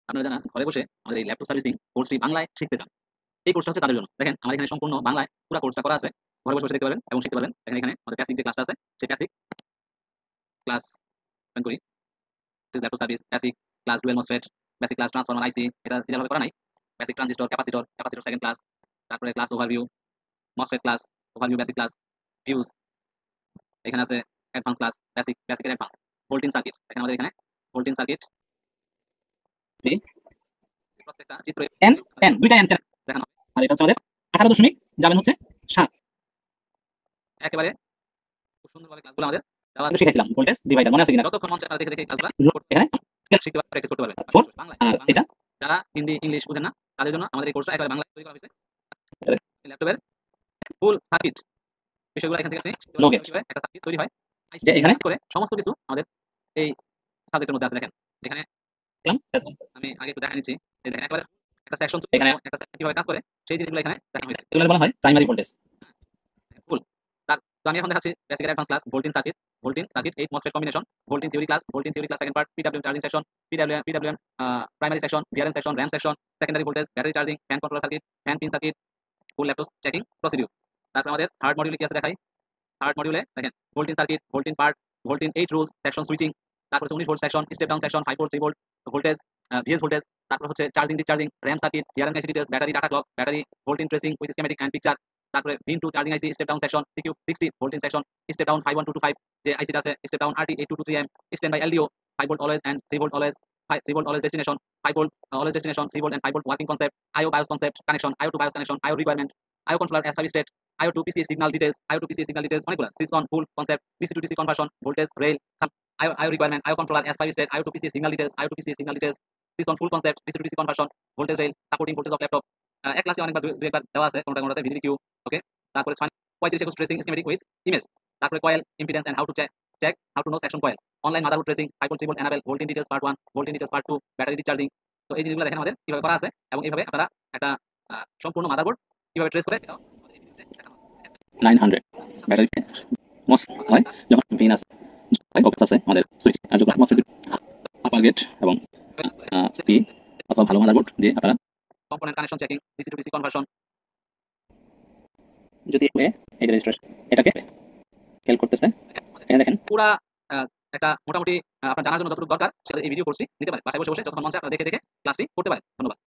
আপনারা যারা ঘরে বসে আমাদের এই ল্যাপটপ সার্ভিসিং কোর্সটি বাংলায় শিখতে চান, এই কোর্সটা হচ্ছে তাদের জন্য। দেখেন আমার এখানে সম্পূর্ণ বাংলায় পুরা কোর্সটা করা আছে। ঘরে বসে দেখতে পারবেন এবং শিখতে পারবেন। দেখেন এখানে আমাদের বেসিক যে ক্লাসটা আছে, সেই বেসিক ক্লাস ওপেন করি। Laptop service, basic class dual MOSFET, basic class transformer IC, এটা সিরিয়াল ভাবে করা নাই। Basic transistor, capacitor, capacitor second class, তারপরে class overview, MOSFET class, overview basic class, fuse, এখানে আছে অ্যাডভান্স ক্লাস, বেসিক, বেসিকের advance, volting circuit. দেখেন আমাদের এখানে ভোল্টিন সার্কিট, প্রত্যেকটা চিত্র এন এন দুইটা এন চ্যানেল দেখানো হবে। আর এটা হচ্ছে আমাদের 18 দশমিক যাবেন হচ্ছে 7। একেবারে খুব সুন্দরভাবে ক্লাসগুলো আমাদের দেওয়া আছে। শিখেছিলাম ভোল্টেজ ডিভাইডার, মনে আছে কিনা? যতক্ষণ মন চায় আপনারা দেখে দেখে ক্লাসগুলো এখানে শিখতে পারবেন, প্র্যাকটিস করতে পারবেন। বাংলা, আর এটা যারা হিন্দি ইংলিশ বুঝেন না তাদের জন্য আমাদের এই কোর্সটা একেবারে বাংলায় তৈরি করা হয়েছে। ল্যাপটপের ফুল সার্কিট বিষয়গুলো এখান থেকে আপনি কিভাবে একটা সার্কিট তৈরি হয় যে এখানে করে সমস্ত কিছু আমাদের এই সাবজেক্টের মধ্যে আছে। দেখেন এখানে আমি আগে একটু দেখা নিচ্ছি। এই দেখেন একবারে একটা সেকশন এখানে একটা সার্কিট কিভাবে কাজ করে সেই জিনিসগুলো এখানে দেখানো হয়েছে। এগুলো বলা হয় প্রাইমারি ভোল্টেজ। ফুল তার তো আমি এখন দেখাচ্ছি basic advance class volting circuit, 8 MOSFET combination, volting theory class second part, PWM charging section, PWM primary section, VRM section, RAM section, secondary voltage, battery charging, fan controller circuit, fan pin circuit, full laptop checking procedure. তারপর আমাদের third মডিউলে কি আছে দেখাই। Third মডিউলে দেখেন volting circuit, volting part, volting 8 rules, section switching, তারপর 19 volt section, step down section, 5 volt 3 volt voltage, VS voltage, তারপর হচ্ছে charging discharging, RAM circuit, VRM IC details, battery data clock, battery volting tracing with schematic and picture, তারপরে Vin to charging IC, step down section, CQ 60 volting section, step down 51225 যে আইসিটা আছে, step down RT 8223M, stand by LDO, 5 volt always and 3 volt always, 3 volt always destination, 5 volt always destination, 3 volt and 5 volt working concept, IO BIOS concept, connection, IO to BIOS connection, IO requirement, IO controller as 5 state, IO to PCA signal details, IO to PCA signal details, অনেকগুলো switch on full concept, DC to DC conversion, voltage rail, some IO requirement, IO controller as 5 state, IO to PCA signal details, IO to PCA signal details, switch on full concept, DC to DC conversion, voltage rail, supporting voltage of laptop। এক ক্লাসে অনেকবার দুই একবার দেওয়া আছে, কোনটা কোনটাতে VDQ। ওকে, তারপরে 35 একুশ ট্রেসিং স্কিমেটিক উইথ ইমেজ, তারপরে coil impedance and how to check how to know section coil, online motherboard tracing, 5 volt 3 volt enable, ভোল্টিন ডিটেইলস পার্ট 1, ভোল্টিন ডিটেইলস পার্ট 2, ব্যাটারি ডিসচার্জিং। তো এই জিনিসগুলো দেখেন আমাদের কিভাবে করা আছে এবং এইভাবে আপনারা একটা সম্পূর্ণ মাদারবোর্ড কিভাবে ট্রেস করে এটাও 900 ব্যাটারি মোস্ট হয় যখন পিন আছে অপশন আছে আমাদের সুইচ, আর যখন মোস্ট আপার গেট এবং পি অথবা ভালো মাদারবোর্ড দিয়ে আপনারা component connection checking, DC two DC conversion, যদি এই রেজিস্ট্রেশন এটাকে হেল্প করতেছে। এখানে দেখেন পুরা একটা মোটামুটি আপনার জানার জন্য যতটুকু দরকার সেটা এই ভিডিও কোর্সটি নিতে পারে। বাসায় বসে বসে যতক্ষণ মন চায় আপনারা দেখে দেখে ক্লাসটি করতে পারেন। ধন্যবাদ।